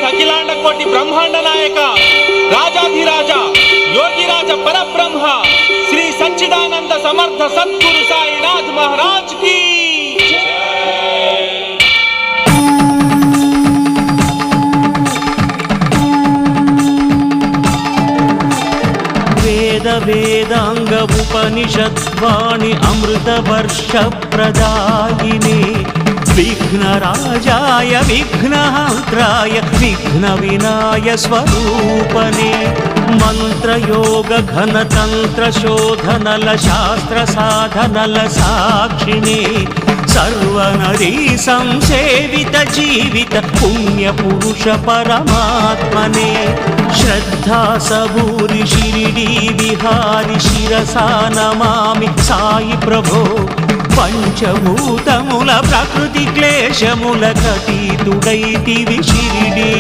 అఖిలాండ కోటి బ్రహ్మాండ నాయక రాజాధిరాజ యోగిరాజ పరబ్రహ్మ శ్రీ సచ్చిదానంద సమర్థ సద్గురు సాయినాథ్ మహారాజ్ కి వేద వేదాంగ ఉపనిషద్వాణి అమృత వర్ష ప్రదాయిని విఘ్నరాజాయ విఘ్నహంత్రాయ విఘ్న వినాయ స్వరూపనే మంత్రయోగ ఘనతంత్ర శోధనల శాస్త్ర సాధనల సాక్షిణే సర్వనరీ సంసేవిత జీవిత పుణ్య పురుష పరమాత్మనే శ్రద్ధా సబూరి షిరిడి విహారి శిరసా నమామి సాయి ప్రభో పంచభూతముల ప్రకృతి క్లేశముల కతీతుడైతివి షిరిడి